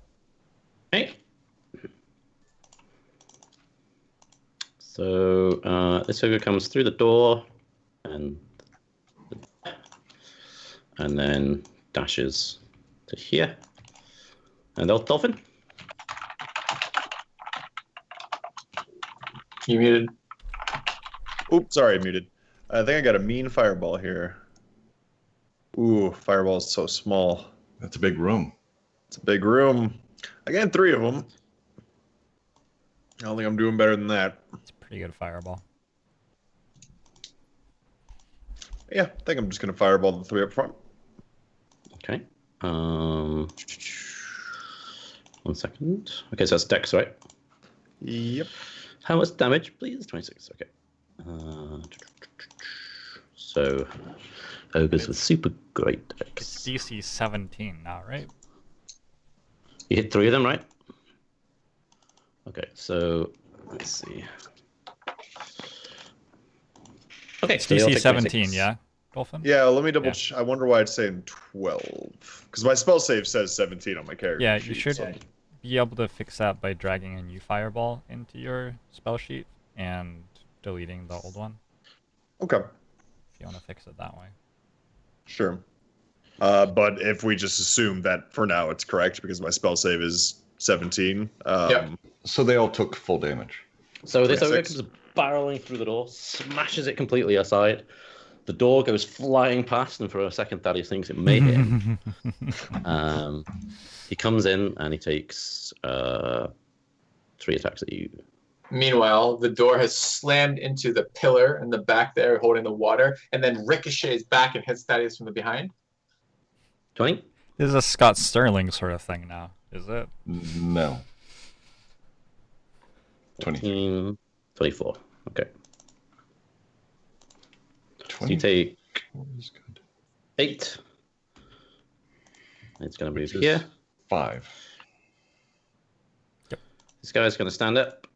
Speaker 2: Okay. So this ogre comes through the door and and then dashes to here. And Dolphin.
Speaker 1: You muted.
Speaker 5: Oops, sorry, muted. I think I got a mean fireball here. Ooh, fireball is so small.
Speaker 3: That's a big room.
Speaker 5: It's a big room. I got 3 of them. I don't think I'm doing better than that.
Speaker 4: It's a pretty good fireball.
Speaker 5: Yeah, I think I'm just gonna fireball the 3 up front.
Speaker 2: Okay. 1 second. Okay, so that's Dex, right?
Speaker 5: Yep.
Speaker 2: How much damage, please? 26. Okay. So, ogres with super great
Speaker 4: It's
Speaker 2: Dex.
Speaker 4: DC 17 now, right?
Speaker 2: You hit 3 of them, right? Okay, so let's see. Okay,
Speaker 4: It's
Speaker 2: so they all
Speaker 4: DC
Speaker 2: take
Speaker 4: 17,
Speaker 2: 26.
Speaker 4: yeah? Dolphin?
Speaker 5: Yeah, let me double.
Speaker 4: Yeah.
Speaker 5: I wonder why it's saying 12. Because my spell save says 17 on my character
Speaker 4: Yeah,
Speaker 5: sheet.
Speaker 4: you should
Speaker 5: so-
Speaker 4: be able to fix that by dragging a new fireball into your spell sheet and deleting the old one,
Speaker 5: Okay,
Speaker 4: if you want to fix it that way.
Speaker 5: sure. But if we just assume that for now it's correct because my spell save is 17.
Speaker 1: Yep.
Speaker 3: So they all took full damage.
Speaker 2: So this ogre
Speaker 5: 26.
Speaker 2: comes barreling through the door, smashes it completely aside. The door goes flying past, and for a second, Thaddeus thinks it may hit him. He comes in and he takes 3 attacks at you.
Speaker 1: Meanwhile, the door has slammed into the pillar in the back there holding the water, and then ricochets back and hits Thaddeus from the behind.
Speaker 2: 20?
Speaker 4: This is a Scott Sterling sort of thing now, is it?
Speaker 3: No. 23.
Speaker 2: 24. Okay. So you
Speaker 3: 20
Speaker 2: take
Speaker 3: is good.
Speaker 2: 8. It's going to move
Speaker 3: Which is
Speaker 2: here.
Speaker 3: 5.
Speaker 2: This guy's going to stand up.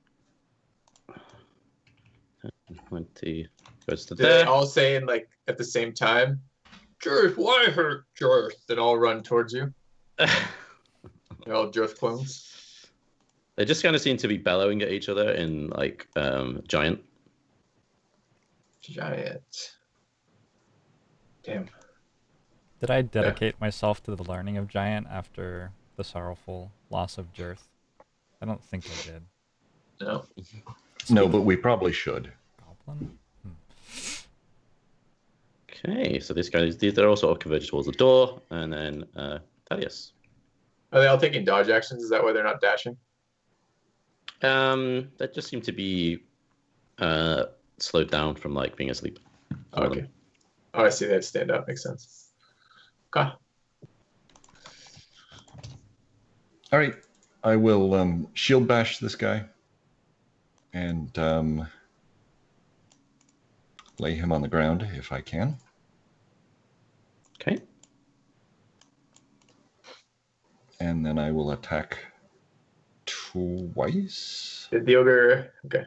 Speaker 2: 20 goes to
Speaker 1: Do they
Speaker 2: there.
Speaker 1: all say in like at the same time, Jirth, why hurt Jirth? Then all run towards you. They're all Jirth clones.
Speaker 2: They just kind of seem to be bellowing at each other in like giant.
Speaker 1: Giant. Damn.
Speaker 4: Did I dedicate myself to the learning of Giant after the sorrowful loss of Jirth? I don't think I did.
Speaker 1: No.
Speaker 3: No, but we probably should.
Speaker 4: Goblin?
Speaker 2: Okay, so they're all sort of converged towards the door, and then Thaddeus.
Speaker 1: Are they all taking dodge actions? Is that why they're not dashing?
Speaker 2: They just seem to be slowed down from like being asleep.
Speaker 1: Oh, okay. Oh, I see. They have to stand up. Makes sense. Okay.
Speaker 3: All right. I will shield bash this guy and lay him on the ground if I can.
Speaker 2: Okay.
Speaker 3: And then I will attack twice.
Speaker 1: Did the ogre? Okay.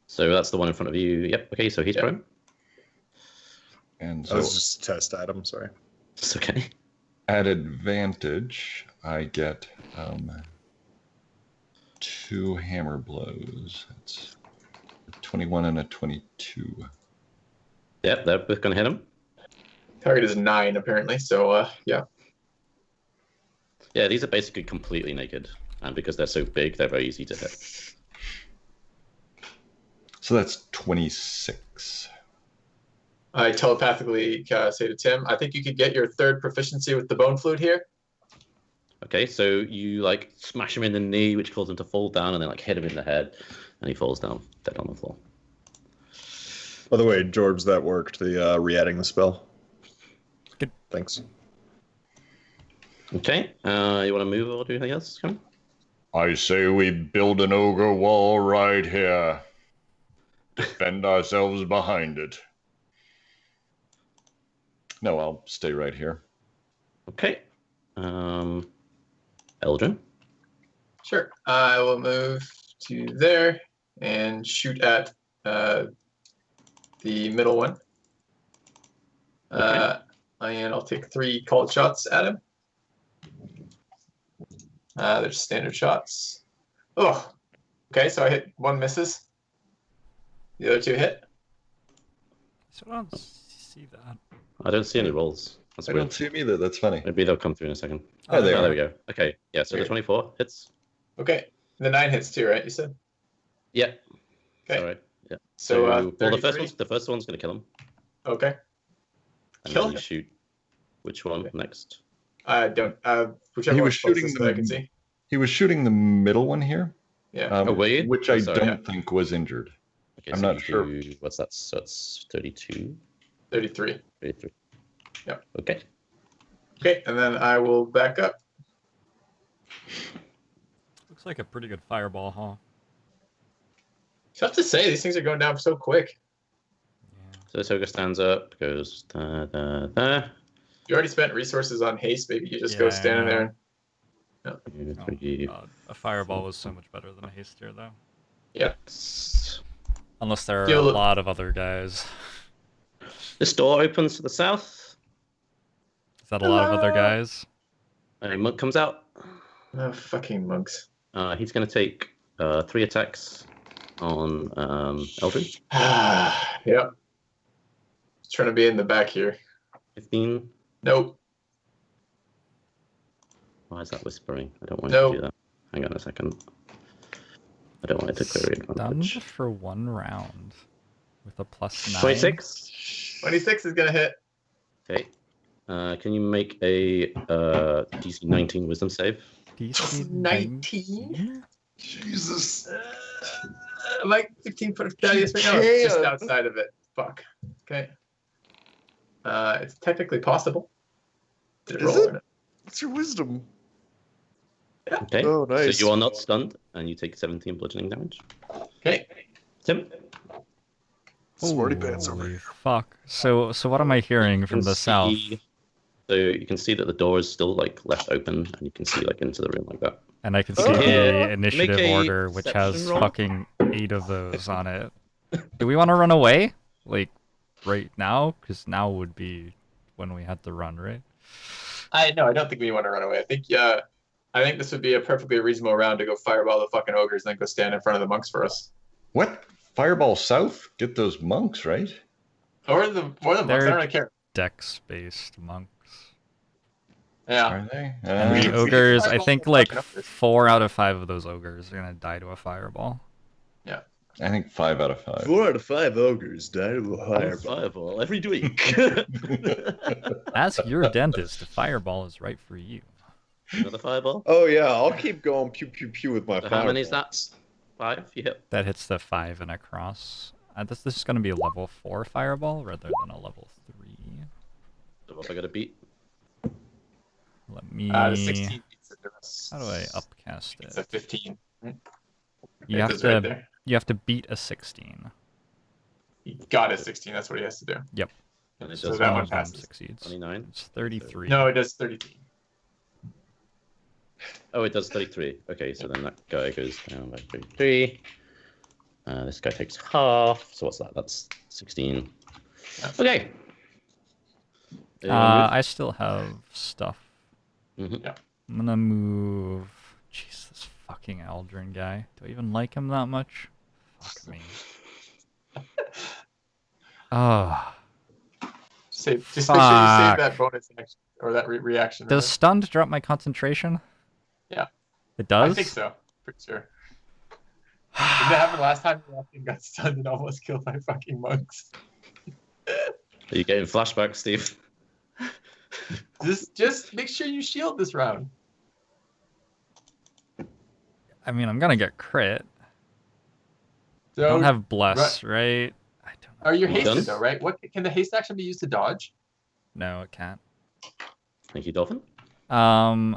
Speaker 2: So that's the one in front of you. Yep. Okay, so he's
Speaker 1: Yep.
Speaker 2: prone.
Speaker 3: And
Speaker 5: That
Speaker 3: so
Speaker 5: was just a test, Adam. Sorry.
Speaker 2: It's okay.
Speaker 3: at advantage, I get 2 hammer blows. That's a 21 and a 22.
Speaker 2: Yep, they're both going to hit him.
Speaker 1: Target is 9 apparently. So yeah.
Speaker 2: Yeah, these are basically completely naked, and because they're so big, they're very easy to hit.
Speaker 3: So that's 26.
Speaker 1: I telepathically say to Tim, I think you could get your 3rd proficiency with the bone flute here.
Speaker 2: Okay, so you like smash him in the knee, which causes him to fall down, and then like hit him in the head, and he falls down dead on the floor.
Speaker 5: By the way, JoINrbs, that worked. The re-adding the spell.
Speaker 4: Good.
Speaker 5: Thanks.
Speaker 2: Okay, you want to move or do anything else? Come on.
Speaker 3: I say we build an ogre wall right here. Defend ourselves behind it. No, I'll stay right here.
Speaker 2: Okay. Eldrin.
Speaker 1: Sure. I will move to there and shoot at the middle one.
Speaker 2: Okay.
Speaker 1: And I'll take 3 called shots at him. They're just standard shots. Oh, okay. So I hit 1 misses. The other 2 hit.
Speaker 6: So I don't see that.
Speaker 2: I don't see any rolls. That's
Speaker 3: I
Speaker 2: weird.
Speaker 3: don't see him either. That's funny.
Speaker 2: Maybe they'll come through in a second.
Speaker 3: Oh, they
Speaker 2: There
Speaker 3: are.
Speaker 2: we go. Okay, yeah, so the
Speaker 1: Okay.
Speaker 2: 24 hits.
Speaker 1: Okay. The 9 hits too, right? You said.
Speaker 2: Yeah.
Speaker 1: Okay.
Speaker 2: All right. Yeah.
Speaker 1: So
Speaker 2: well, the
Speaker 1: 33.
Speaker 2: first one's going to kill him.
Speaker 1: Okay.
Speaker 2: And
Speaker 1: Kill
Speaker 2: then you
Speaker 1: him?
Speaker 2: shoot. Which one
Speaker 1: Okay.
Speaker 2: next?
Speaker 1: I don't. Whichever
Speaker 3: He
Speaker 1: one's
Speaker 3: was shooting
Speaker 1: closest that I can see.
Speaker 3: He was shooting the middle one here,
Speaker 1: Yeah.
Speaker 2: Oh, were you?
Speaker 3: which
Speaker 2: Oh,
Speaker 3: I
Speaker 2: sorry.
Speaker 3: don't think was injured.
Speaker 2: Okay,
Speaker 3: I'm
Speaker 2: so
Speaker 3: not
Speaker 2: you
Speaker 3: sure.
Speaker 2: do- what's that? So it's 32,
Speaker 1: 33.
Speaker 2: 33.
Speaker 1: Yep.
Speaker 2: Okay.
Speaker 1: Okay, and then I will back up.
Speaker 6: Looks like a pretty good fireball, huh?
Speaker 1: Tough to say. These things are going down so quick.
Speaker 6: Yeah.
Speaker 2: So this ogre stands up, goes da da da.
Speaker 1: You already spent resources on haste. Maybe you just
Speaker 6: Yeah,
Speaker 1: go
Speaker 6: I
Speaker 1: standing
Speaker 6: know.
Speaker 1: there.
Speaker 2: Two,
Speaker 6: Oh,
Speaker 2: three,
Speaker 6: God. A fireball was so much better than a haste here, though.
Speaker 2: six.
Speaker 6: Unless there are
Speaker 1: Feel
Speaker 6: a
Speaker 1: it.
Speaker 6: lot of other guys.
Speaker 2: This door opens to the south.
Speaker 6: Is that a lot of other
Speaker 1: Hello?
Speaker 6: guys?
Speaker 2: A monk comes out.
Speaker 1: Oh, fucking monks.
Speaker 2: He's going to take 3 attacks on Eldrin.
Speaker 1: Yep. Trying to be in the back here.
Speaker 2: 15.
Speaker 1: Nope.
Speaker 2: Why is that whispering? I don't want
Speaker 1: Nope.
Speaker 2: it to do that. Hang on a second. I don't want it to clear
Speaker 4: Stunned
Speaker 2: advantage.
Speaker 4: for 1 round with a +9.
Speaker 2: 26.
Speaker 1: 26 is gonna hit.
Speaker 2: Okay. Can you make a DC 19 Wisdom save?
Speaker 4: DC
Speaker 1: 19?
Speaker 3: Jesus.
Speaker 1: Like 15 foot of Thaddeus right now.
Speaker 3: You
Speaker 1: It's just
Speaker 3: can't.
Speaker 1: outside of it. Fuck. Okay. It's technically possible. Did
Speaker 5: Is
Speaker 1: roll
Speaker 5: it?
Speaker 1: or not?
Speaker 5: What's your wisdom?
Speaker 2: Okay.
Speaker 5: Oh, nice.
Speaker 2: So you are not stunned, and you take 17 bludgeoning damage.
Speaker 1: Okay.
Speaker 2: Tim?
Speaker 5: Smarty pants over
Speaker 4: Holy
Speaker 5: here.
Speaker 4: fuck. So what am I hearing from
Speaker 2: You
Speaker 4: the
Speaker 2: can
Speaker 4: south?
Speaker 2: see- So you can see that the door is still like left open, and you can see like into the room like that.
Speaker 4: And I can see
Speaker 5: Oh.
Speaker 4: the initiative
Speaker 2: Make a
Speaker 4: order, which has
Speaker 2: perception roll.
Speaker 4: fucking 8 of those on it. Do we want to run away? Like, right now? Because now would be when we had to run, right?
Speaker 1: I don't think we want to run away. I think this would be a perfectly reasonable round to go fireball the fucking ogres and then go stand in front of the monks for us.
Speaker 3: What? Fireball south? Get those monks, right?
Speaker 1: Or the monks. I
Speaker 4: They're-
Speaker 1: don't really care.
Speaker 4: Dex-based monks.
Speaker 1: Yeah.
Speaker 3: Are they?
Speaker 4: And
Speaker 1: we
Speaker 4: the
Speaker 1: can
Speaker 4: ogres, I
Speaker 1: fireball
Speaker 4: think
Speaker 1: the
Speaker 4: like
Speaker 1: fucking ogres.
Speaker 4: 4 out of 5 of those ogres are going to die to a fireball.
Speaker 3: I think 5 out of 5.
Speaker 5: 4 out of 5 ogres died of a
Speaker 2: Fireball every week.
Speaker 4: Ask your dentist if fireball is right for you.
Speaker 2: Another fireball.
Speaker 5: Oh yeah, I'll keep going pew pew pew with my
Speaker 2: So how many is that?
Speaker 5: fireballs.
Speaker 2: 5? You hit.
Speaker 4: That hits the 5 and across. This is going to be a level 4 fireball rather than a level 3.
Speaker 2: So what have I got to beat?
Speaker 4: Let me...
Speaker 1: The 16 beats it to us.
Speaker 4: How do I upcast
Speaker 1: It's a
Speaker 4: it?
Speaker 1: 15. Right?
Speaker 4: You
Speaker 1: It
Speaker 4: have
Speaker 1: is right
Speaker 4: to
Speaker 1: there.
Speaker 4: you have to beat a 16.
Speaker 1: He got a 16. That's what he has to do.
Speaker 2: And it
Speaker 1: So
Speaker 2: does
Speaker 1: that
Speaker 4: One
Speaker 1: one
Speaker 4: of them
Speaker 1: passes.
Speaker 4: succeeds.
Speaker 2: 29.
Speaker 4: It's 33.
Speaker 1: No, it does 33.
Speaker 2: Oh, it does 33. Okay, so then that guy goes down by 33. This guy takes half. So what's that? That's 16. Okay.
Speaker 4: I still have stuff.
Speaker 2: Mhm.
Speaker 4: I'm gonna move. Jeez, this fucking Eldrin guy. Do I even like him that much? Fuck me. Oh.
Speaker 1: Just make sure you save that
Speaker 4: Fuck.
Speaker 1: bonus action or that reaction.
Speaker 4: Does stunned drop my concentration?
Speaker 1: Yeah.
Speaker 4: It does?
Speaker 1: I think so. Pretty sure. Didn't that happen last time you walked and got stunned and almost killed by fucking monks?
Speaker 2: Are you getting flashbacks, Steve?
Speaker 1: Just make sure you shield this round.
Speaker 4: I mean, I'm gonna get crit.
Speaker 1: So,
Speaker 4: I don't have bless, right? I don't know.
Speaker 1: Are you
Speaker 2: You
Speaker 1: hasted
Speaker 2: done?
Speaker 1: though, right? What can the haste action be used to dodge?
Speaker 4: No, it can't.
Speaker 2: Thank you, Dolphin.
Speaker 5: I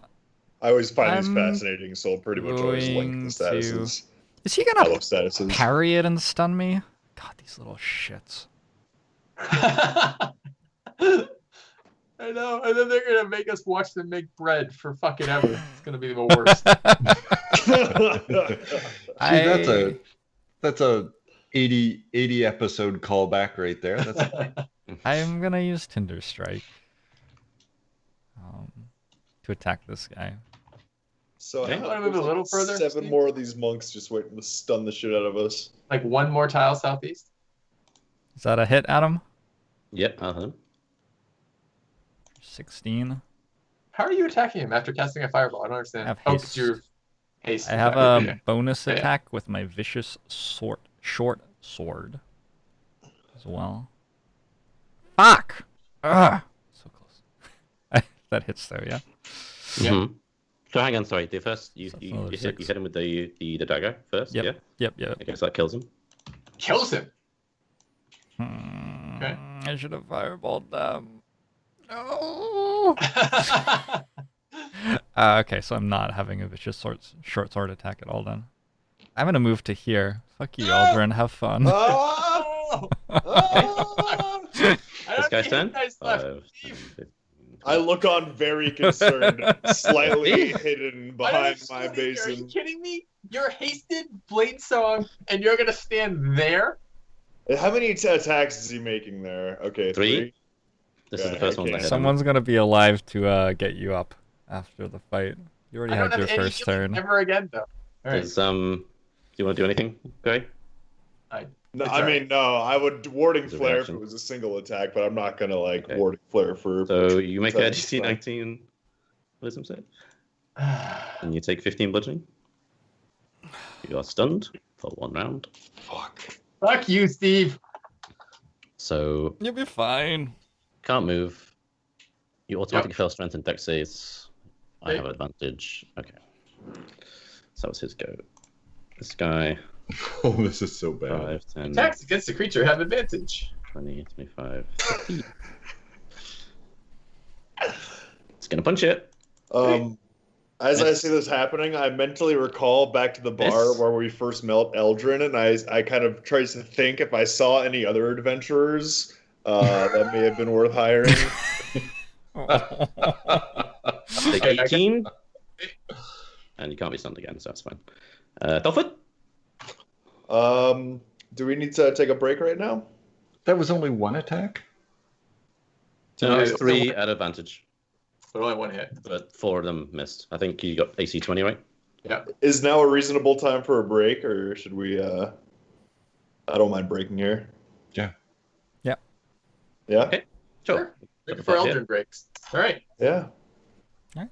Speaker 5: always find these
Speaker 4: I'm
Speaker 5: fascinating, so I'll pretty much always link
Speaker 4: going
Speaker 5: the
Speaker 4: to-
Speaker 5: statuses.
Speaker 4: Is he
Speaker 5: I
Speaker 4: gonna
Speaker 5: love statuses.
Speaker 4: parry it and stun me? God, these little shits.
Speaker 1: I know, and then they're gonna make us watch them make bread for fucking ever. It's gonna be the worst.
Speaker 3: See, that's a 80 episode callback right there. That's
Speaker 4: I'm gonna use Tinder Strike to attack this guy.
Speaker 5: So
Speaker 1: Yeah, wanna move a little further,
Speaker 5: 7
Speaker 1: Steve?
Speaker 5: more of these monks just waiting to stun the shit out of us.
Speaker 1: Like one more tile southeast.
Speaker 4: Is that a hit, Adam?
Speaker 2: Yep, uh-huh.
Speaker 4: 16.
Speaker 1: How are you attacking him after casting a fireball? I don't understand.
Speaker 4: I have
Speaker 1: Oh,
Speaker 4: haste.
Speaker 1: because you're haste.
Speaker 4: I have
Speaker 1: attack.
Speaker 4: a bonus
Speaker 1: Yeah, yeah.
Speaker 4: attack with my vicious short sword as well. Fuck! Ugh! So close. That hits though, yeah?
Speaker 1: Yeah.
Speaker 2: Mm-hmm. So hang on, sorry. The first you
Speaker 4: So
Speaker 2: you,
Speaker 4: another
Speaker 2: you, hit,
Speaker 4: six.
Speaker 2: you hit him with the dagger first,
Speaker 4: Yep.
Speaker 2: yeah?
Speaker 4: Yep.
Speaker 2: Okay, so that kills him.
Speaker 1: Kills him.
Speaker 4: Okay. I should have fireballed them. No! Okay, so I'm not having a vicious short sword attack at all then. I'm gonna move to here. Fuck you, Aldrin. Have fun.
Speaker 5: Oh! Oh!
Speaker 2: This guy's turn.
Speaker 1: Guys left.
Speaker 2: 5, 10,
Speaker 1: Steve.
Speaker 2: 15,
Speaker 5: I look on very concerned, slightly hidden
Speaker 1: I
Speaker 5: behind
Speaker 1: don't
Speaker 5: my
Speaker 1: understand. Are you
Speaker 5: basin.
Speaker 1: kidding me? You're hasted Blade Song, and you're gonna stand there?
Speaker 5: How many attacks is he making there? Okay,
Speaker 2: 3. This is
Speaker 5: Okay,
Speaker 2: the first
Speaker 5: I
Speaker 2: one that
Speaker 5: can't.
Speaker 2: hit him.
Speaker 4: Someone's gonna be alive to get you up after the fight. You already
Speaker 1: I don't
Speaker 4: had
Speaker 1: have
Speaker 4: your
Speaker 1: any
Speaker 4: first
Speaker 1: healing
Speaker 4: turn.
Speaker 1: ever again, though. All right.
Speaker 2: Does, do you want to do anything, Gary?
Speaker 5: No,
Speaker 1: It's
Speaker 5: I
Speaker 1: alright.
Speaker 5: mean, no, I would warding
Speaker 2: It's a
Speaker 5: flare if
Speaker 2: reaction.
Speaker 5: it was a single attack, but I'm not gonna like
Speaker 2: Okay.
Speaker 5: warding flare for.
Speaker 2: So you make a
Speaker 5: Sorry,
Speaker 2: DC
Speaker 5: sorry.
Speaker 2: 19 wisdom save, and you take 15 bludgeoning. You are stunned for 1 round.
Speaker 3: Fuck.
Speaker 1: Fuck you, Steve.
Speaker 4: You'll be fine.
Speaker 2: Can't move. You automatically fail strength and dex saves. I have advantage. Okay. So that was his go. This guy,
Speaker 3: Oh, this is so bad.
Speaker 2: 5, 10,
Speaker 1: Attacks against the creature have advantage.
Speaker 2: 20, 25, 50. It's gonna punch it.
Speaker 5: As I see this happening, I mentally recall back to the bar
Speaker 2: Miss.
Speaker 5: where we first met Eldrin, and I kind of tried to think if I saw any other adventurers that may have been worth hiring.
Speaker 2: Take
Speaker 1: Okay, I
Speaker 2: 18. And you can't be stunned again, so that's fine. Dolphin?
Speaker 5: Do we need to take a break right now?
Speaker 3: That was only one attack?
Speaker 2: No, it's
Speaker 1: Yeah,
Speaker 2: 3 at advantage,
Speaker 1: But only one hit.
Speaker 2: but 4 of them missed. I think you got AC 20, right?
Speaker 1: Yeah.
Speaker 5: Is now a reasonable time for a break, or should we? I don't mind breaking here.
Speaker 3: Yeah.
Speaker 4: Yeah.
Speaker 5: Yeah.
Speaker 2: Okay. Sure.
Speaker 1: Looking for Eldrin breaks. All right.
Speaker 5: Yeah.
Speaker 4: Alright.